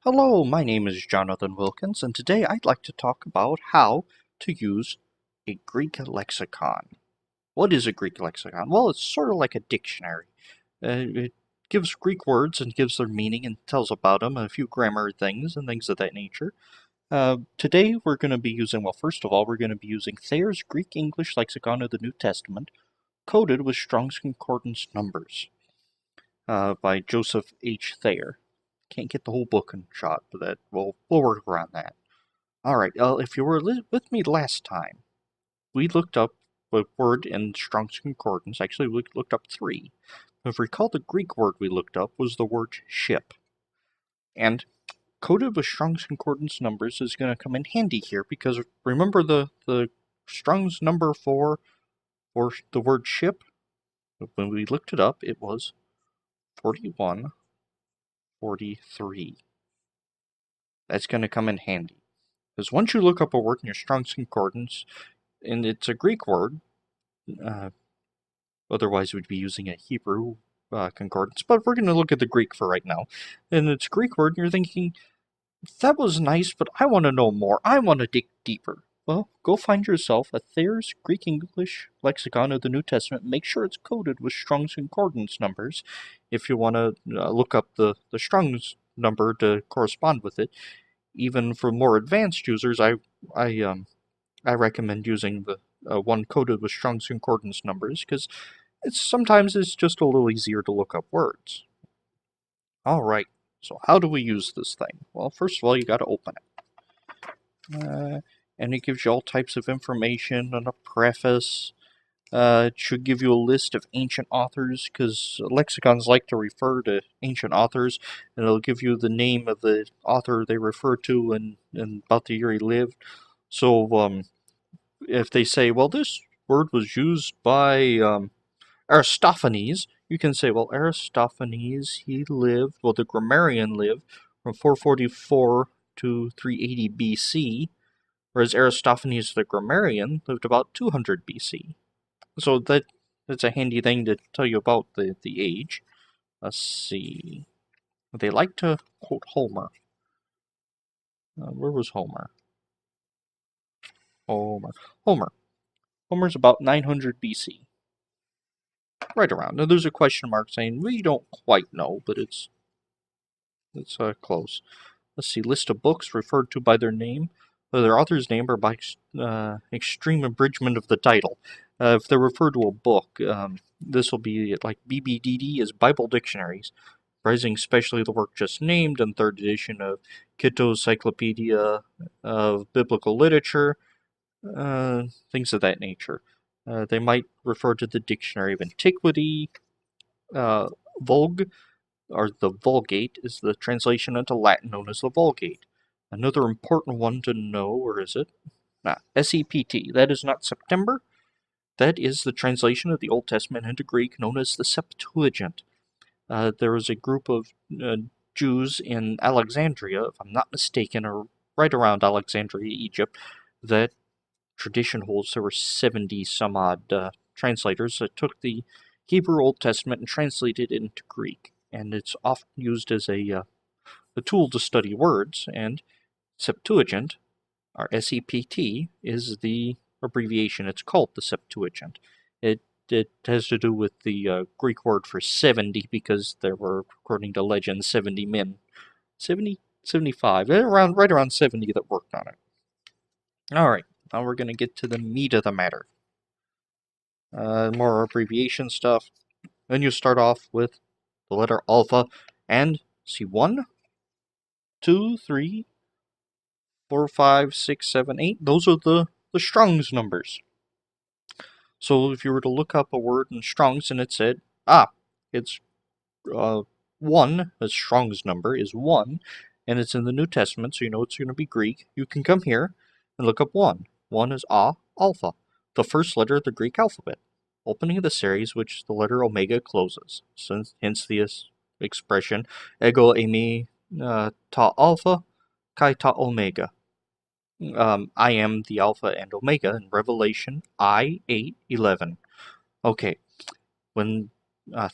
Hello, my name is Jonathan Wilkins, and today I'd like to talk about how to use a Greek lexicon. What is a Greek lexicon? Well, it's sort of like a dictionary. It gives Greek words and gives their meaning and tells about them and a few grammar things and things of that nature. Today we're going to be using, well, first of all, we're going to be using Thayer's Greek English Lexicon of the New Testament, coded with Strong's Concordance numbers, by Joseph H. Thayer. Can't get the whole book in shot, but we'll work around that. Alright, if you were with me last time, we looked up a word in Strong's Concordance. Actually, we looked up three. If you recall, the Greek word we looked up was the word ship. And coded with Strong's Concordance numbers is going to come in handy here, because remember the Strong's number for the word ship? When we looked it up, it was 4143. That's going to come in handy. Because once you look up a word in your Strong's Concordance, and it's a Greek word, otherwise we'd be using a Hebrew concordance, but we're going to look at the Greek for right now. And it's a Greek word, and you're thinking, that was nice, but I want to know more. I want to dig deeper. Well, go find yourself a Thayer's Greek English Lexicon of the New Testament. Make sure it's coded with Strong's Concordance numbers if you want to look up the Strong's number to correspond with it. Even for more advanced users, I recommend using the one coded with Strong's Concordance numbers, because sometimes it's just a little easier to look up words. Alright, so how do we use this thing? Well, first of all, you gotta open it. And it gives you all types of information and a preface. It should give you a list of ancient authors, because lexicons like to refer to ancient authors, and it'll give you the name of the author they refer to and about the year he lived. So, if they say, well, this word was used by Aristophanes, you can say, well, Aristophanes, the grammarian lived from 444 to 380 BC, whereas Aristophanes the grammarian lived about 200 BC. So that's a handy thing to tell you about the age. Let's see. They like to quote Homer. Where was Homer? Homer's about 900 BC. Right around. Now there's a question mark saying we don't quite know, but it's close. Let's see. List of books referred to by their name, or their author's name, or by extreme abridgment of the title. If they're referred to a book, this will be like BBDD is Bible Dictionaries, comprising especially the work just named, and third edition of Kitto's Cyclopedia of Biblical Literature, things of that nature. They might refer to the Dictionary of Antiquity. Vulg, or the Vulgate, is the translation into Latin known as the Vulgate. Another important one to know, where is it? SEPT, that is not September. That is the translation of the Old Testament into Greek known as the Septuagint. There was a group of Jews in Alexandria, if I'm not mistaken, or right around Alexandria, Egypt, that tradition holds there were 70 some odd translators that took the Hebrew Old Testament and translated it into Greek. And it's often used as a tool to study words, and Septuagint, or SEPT, is the abbreviation. It's called the Septuagint. It has to do with the Greek word for 70, because there were, according to legend, 70 men. 70? 75. Right around 70 that worked on it. Alright, now we're going to get to the meat of the matter. More abbreviation stuff. Then you start off with the letter alpha, and see 1, 2, 3, 4, 5, 6, 7, 8. Those are the Strong's numbers. So if you were to look up a word in Strong's and it said, it's 1, the Strong's number is 1, and it's in the New Testament, so you know it's going to be Greek, you can come here and look up 1. 1 is alpha, the first letter of the Greek alphabet, opening of the series which the letter omega closes. Hence the expression ego eimi ta alpha kai ta omega. I am the alpha and omega in Revelation I 8:11. Okay, when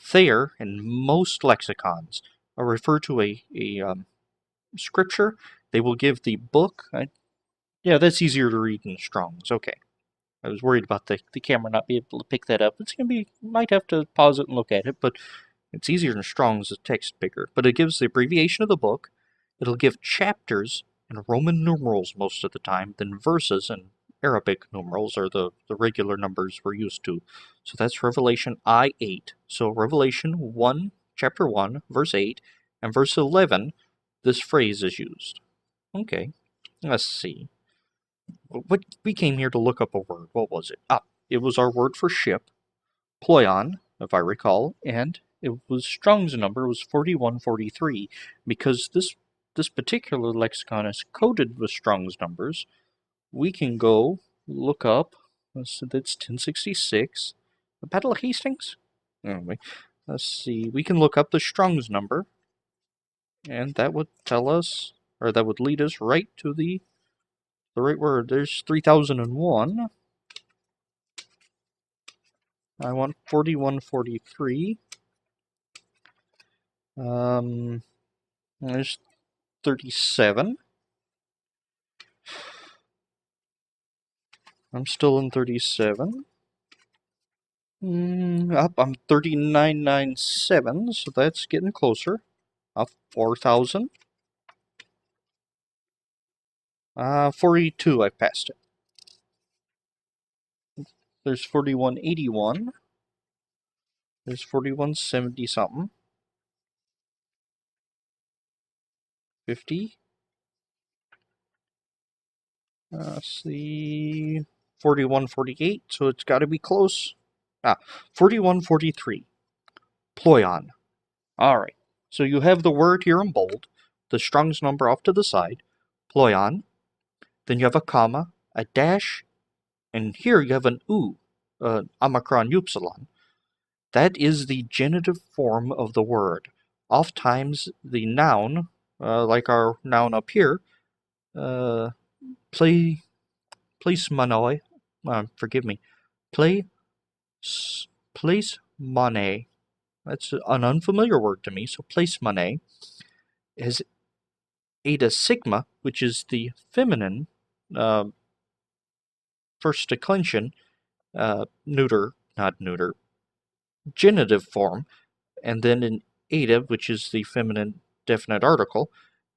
Thayer and most lexicons refer to a scripture, they will give the book. Yeah, that's easier to read in Strong's. Okay. I was worried about the camera not being able to pick that up. It's going to be, might have to pause it and look at it, but it's easier in Strong's, the text bigger. But it gives the abbreviation of the book. It'll give chapters in Roman numerals most of the time, then verses in Arabic numerals, or the regular numbers we're used to. So that's Revelation I-8. So Revelation 1, chapter 1, verse 8, and verse 11, this phrase is used. Okay, let's see. What we came here to look up a word. What was it? It was our word for ship, ploion, if I recall, and it was Strong's number was 4143, because this particular lexicon is coded with Strong's numbers. We can go look up. So that's 1066. The Battle of Hastings. Anyway, let's see. We can look up the Strong's number, and that would tell us, or that would lead us right to the right word. There's 3001. I want 4143. There's 37. I'm still in 37. I'm 3997, so that's getting closer. 4,000. 42, I passed it. There's 4181. There's 4170 something. 50. Let's see. 4148, so it's got to be close. 4143. Ploion. Alright, so you have the word here in bold, the Strong's number off to the side, ploion, then you have a comma, a dash, and here you have an u, omicron upsilon. That is the genitive form of the word. Oftentimes the noun, like our noun up here, placemanoi, forgive me, placemane. That's an unfamiliar word to me, so placemane is eta sigma, which is the feminine first declension, genitive form, and then an eta, which is the feminine definite article.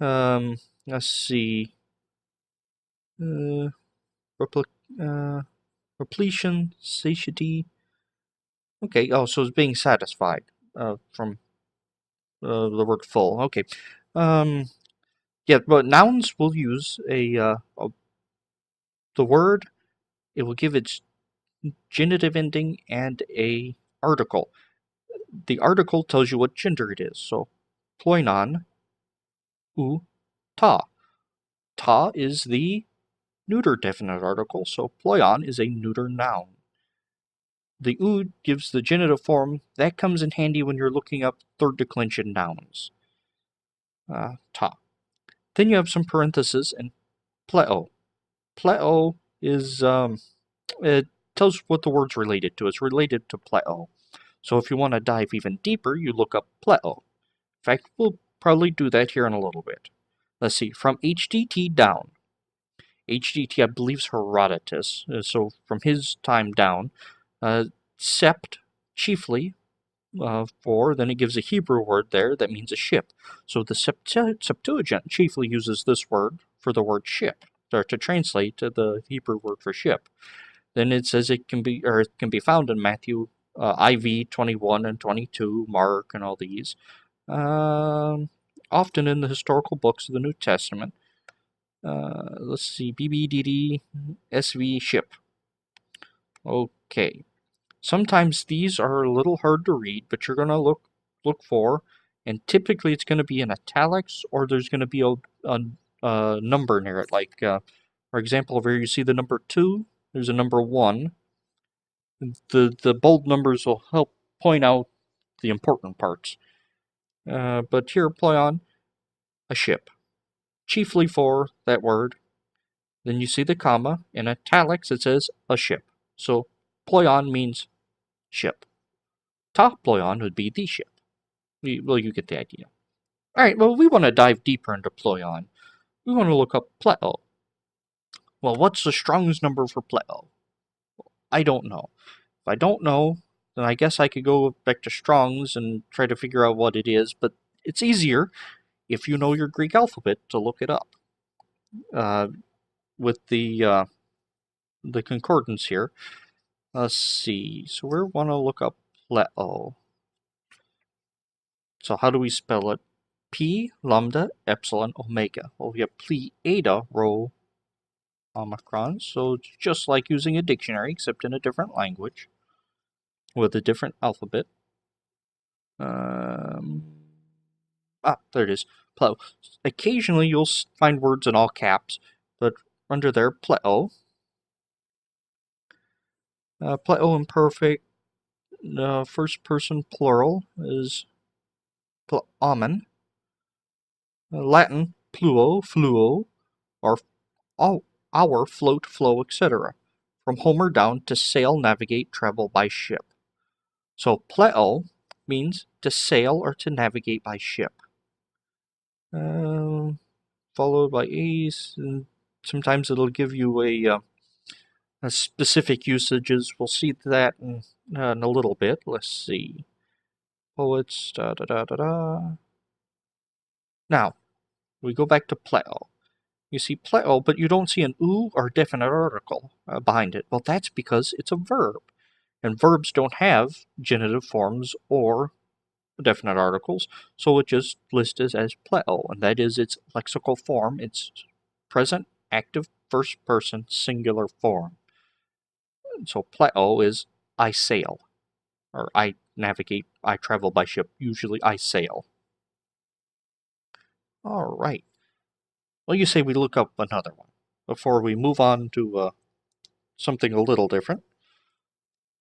Let's see. Repletion, satiety. Okay, so it's being satisfied from the word full. Okay. Yeah, but nouns will use the word. It will give its genitive ending and a article. The article tells you what gender it is. So, ploinon, u, ta. Ta is the neuter definite article, so ploion is a neuter noun. The u gives the genitive form. That comes in handy when you're looking up third declension nouns. Ta. Then you have some parentheses and pleo. Pleo is, it tells what the word's related to. It's related to pleo. So if you want to dive even deeper, you look up pleo. In fact, we'll probably do that here in a little bit. Let's see, from HDT down. HDT, I believe, is Herodotus, so from his time down. Sept, chiefly, then it gives a Hebrew word there that means a ship. So the Septuagint chiefly uses this word for the word ship, or to translate the Hebrew word for ship. Then it says it can be found in Matthew, IV 21 and 22, Mark, and all these. Often in the historical books of the New Testament. Let's see, BBDD, SV, ship. Okay. Sometimes these are a little hard to read, but you're going to look for, and typically it's going to be in italics, or there's going to be a number near it. Like, for example, over here you see the number 2, there's a number 1. The bold numbers will help point out the important parts. But here, ploion, a ship. Chiefly for that word. Then you see the comma. In italics, it says a ship. So, ploion means ship. Ta ploion would be the ship. Well, you get the idea. Alright, well, we want to dive deeper into ploion. We want to look up pleo. Well, what's the Strong's number for pleo? I don't know. If I don't know, then I guess I could go back to Strong's and try to figure out what it is, but it's easier if you know your Greek alphabet to look it up. With the concordance here. Let's see. So we want to look up pleo. So how do we spell it? P, lambda, epsilon, omega. Well, we have pli, eta, rho, omicron. So it's just like using a dictionary, except in a different language with a different alphabet. There it is. Pleo. Occasionally you'll find words in all caps, but under there, pleo. Pleo imperfect. First person plural is pleomen. Latin pluo, fluo, or our, float, flow, etc. From Homer down, to sail, navigate, travel by ship. So pleo means to sail or to navigate by ship. Followed by a's, and sometimes it'll give you a specific usages. We'll see that in a little bit. Let's see. Poets, Now, we go back to pleo. You see pleo, but you don't see an oo or definite article behind it. Well, that's because it's a verb. And verbs don't have genitive forms or definite articles, so it just lists as pleo, and that is its lexical form, its present active first person singular form. So pleo is I sail, or I navigate, I travel by ship, usually I sail. Alright. Well, you say we look up another one before we move on to something a little different.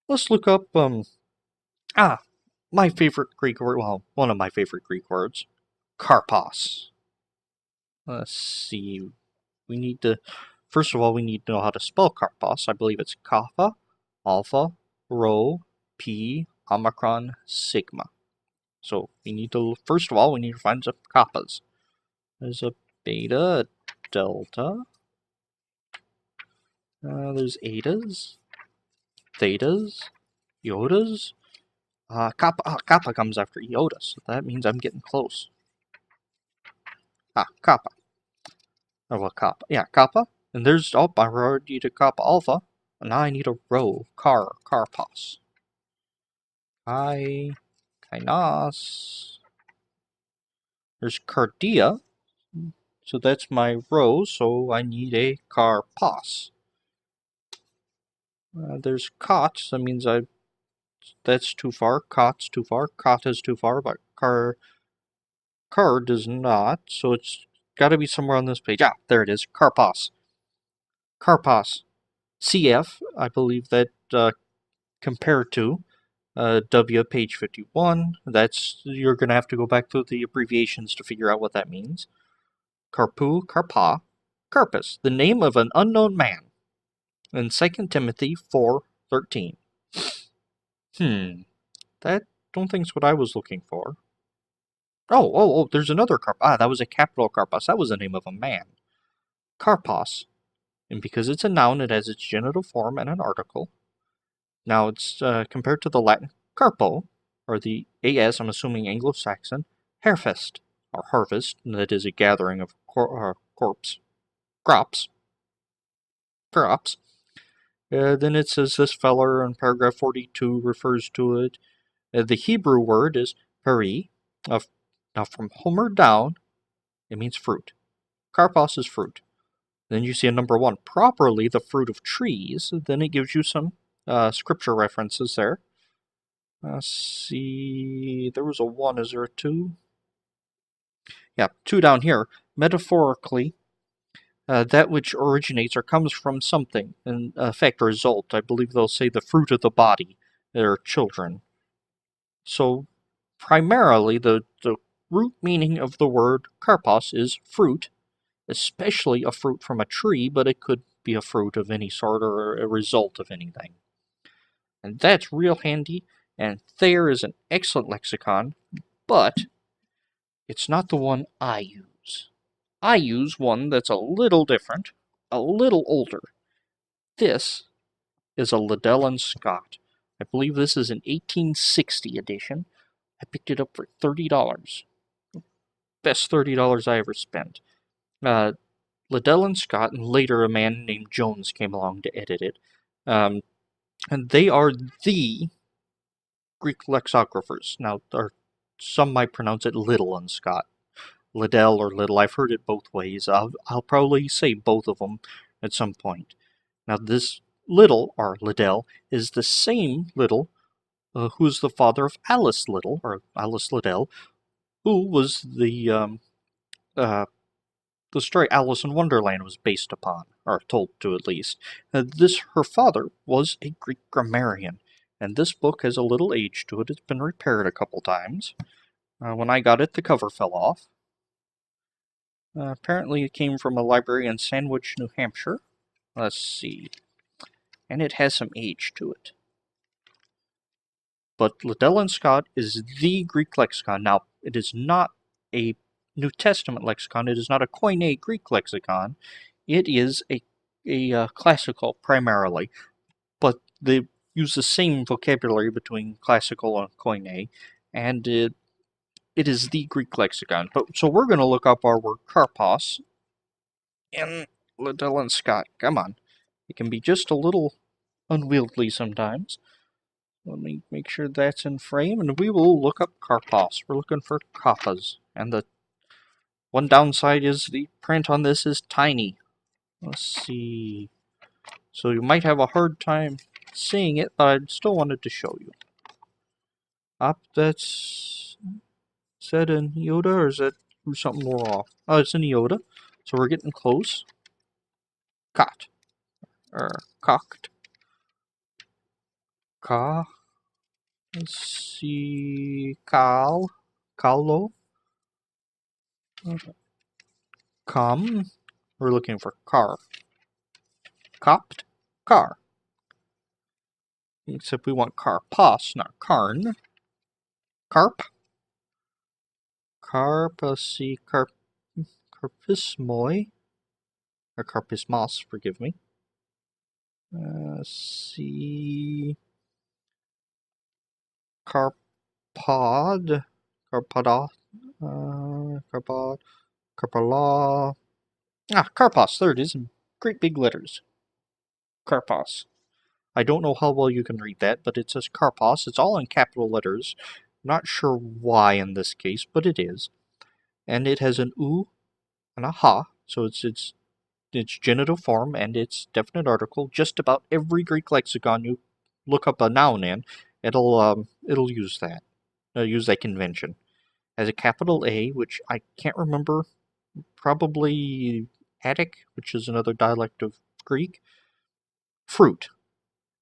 Let's look up, my favorite Greek word, well, one of my favorite Greek words, karpos. Let's see, we need to, first of all, we need to know how to spell karpos. I believe it's kappa, alpha, rho, p, omicron, sigma. So we need to, first of all, we need to find some kappas. There's a beta, a delta, there's etas, thetas, iotas. Kappa comes after iota, so that means I'm getting close. Kappa. Oh, well, kappa. Yeah, kappa. And there's, I already need a kappa alpha. And now I need a rho, karpos. Kainos. There's cardia. So that's my rho, so I need a karpos. There's cot, so that means that's too far. Cot's too far. Cot is too far, but car does not, so it's got to be somewhere on this page. There it is. Karpos. Karpos. CF, I believe that compared to W, page 51. That's, you're going to have to go back to the abbreviations to figure out what that means. Karpu, karpa, karpus, the name of an unknown man. In 2 Timothy 4:13. That don't think's what I was looking for. Oh, there's another carp. That was a capital karpos. That was the name of a man. Karpos. And because it's a noun, it has its genitive form and an article. Now it's compared to the Latin carpo, or the AS, I'm assuming Anglo-Saxon, harvest, or harvest, and that is a gathering of crops. Then it says this feller in paragraph 42 refers to it. The Hebrew word is peri. Now from Homer down, it means fruit. Karpos is fruit. Then you see a number 1, properly the fruit of trees. Then it gives you some scripture references there. See, there was a 1, is there a 2? Yeah, 2 down here. Metaphorically, that which originates or comes from something, in effect or result. I believe they'll say the fruit of the body, or children. So, primarily, the root meaning of the word karpos is fruit, especially a fruit from a tree, but it could be a fruit of any sort or a result of anything. And that's real handy, and Thayer is an excellent lexicon, but it's not the one I use. I use one that's a little different, a little older. This is a Liddell and Scott. I believe this is an 1860 edition. I picked it up for $30. Best $30 I ever spent. Liddell and Scott, and later a man named Jones came along to edit it. And they are the Greek lexicographers. Now, some might pronounce it Liddell and Scott. Liddell or Liddell, I've heard it both ways. I'll probably say both of them at some point. Now, this Liddell, or Liddell, is the same Liddell who's the father of Alice Liddell, or Alice Liddell, who was the story Alice in Wonderland was based upon, or told to at least. Her father was a Greek grammarian, and this book has a little age to it. It's been repaired a couple times. When I got it, the cover fell off. Apparently it came from a library in Sandwich, New Hampshire. Let's see. And it has some age to it. But Liddell and Scott is the Greek lexicon. Now, it is not a New Testament lexicon. It is not a Koine Greek lexicon. It is a classical primarily, but they use the same vocabulary between classical and Koine, and it is the Greek lexicon. So we're going to look up our word karpos in Liddell and Scott. Come on. It can be just a little unwieldy sometimes. Let me make sure that's in frame, and we will look up karpos. We're looking for kappas, and the one downside is the print on this is tiny. Let's see. So you might have a hard time seeing it, but I still wanted to show you. Is that an iota, or is that something more off? Oh, it's an iota. So we're getting close. Cot. Or cocked. Ka. Let's see. Kal. Kalo. Come. We're looking for car. Copped. Car. Except we want karpos, not karn. Carp. Carpasi. Carpismoi. Or carpismos, forgive me. See. Carpod. Carpoda. Carpod. Carpala. Karpos. There it is in great big letters. Karpos. I don't know how well you can read that, but it says karpos. It's all in capital letters. Not sure why in this case, but it is. And it has an u and a ha, so it's genitive form and it's definite article. Just about every Greek lexicon you look up a noun in, it'll use that. Use that convention. Has a capital A, which I can't remember. Probably Attic, which is another dialect of Greek. Fruit.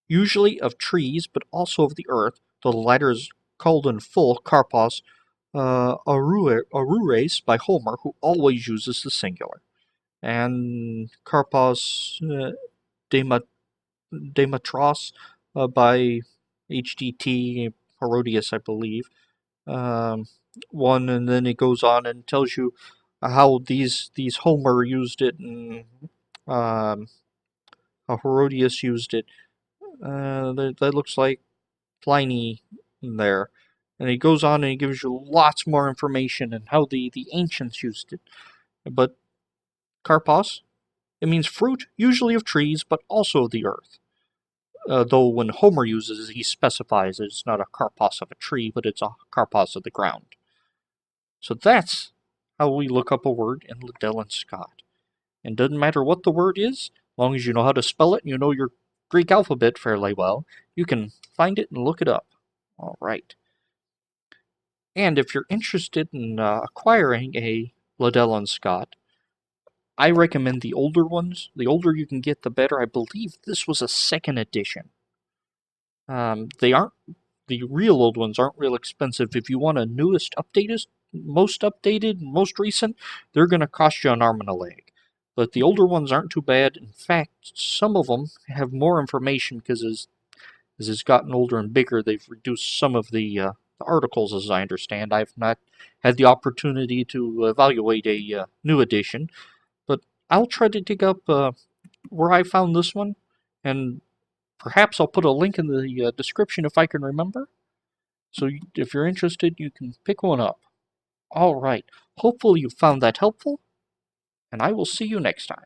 Usually of trees, but also of the earth, though the latter is called in full karpos arures by Homer, who always uses the singular. And karpos dematros by HDT Herodias, I believe. One, and then it goes on and tells you how these Homer used it, and how Herodias used it. That looks like Pliny there. And he goes on and he gives you lots more information and how the ancients used it. But karpos, it means fruit, usually of trees, but also of the earth. Though when Homer uses it, he specifies it's not a karpos of a tree, but it's a karpos of the ground. So that's how we look up a word in Liddell and Scott. And doesn't matter what the word is, as long as you know how to spell it and you know your Greek alphabet fairly well, you can find it and look it up. All right. And if you're interested in acquiring a Liddell and Scott, I recommend the older ones. The older you can get, the better. I believe this was a second edition. The real old ones aren't real expensive. If you want a newest, most updated, most recent, they're going to cost you an arm and a leg. But the older ones aren't too bad. In fact, some of them have more information because as it's gotten older and bigger, they've reduced some of the articles, as I understand. I've not had the opportunity to evaluate a new edition, but I'll try to dig up where I found this one, and perhaps I'll put a link in the description if I can remember. So if you're interested, you can pick one up. All right. Hopefully you found that helpful, and I will see you next time.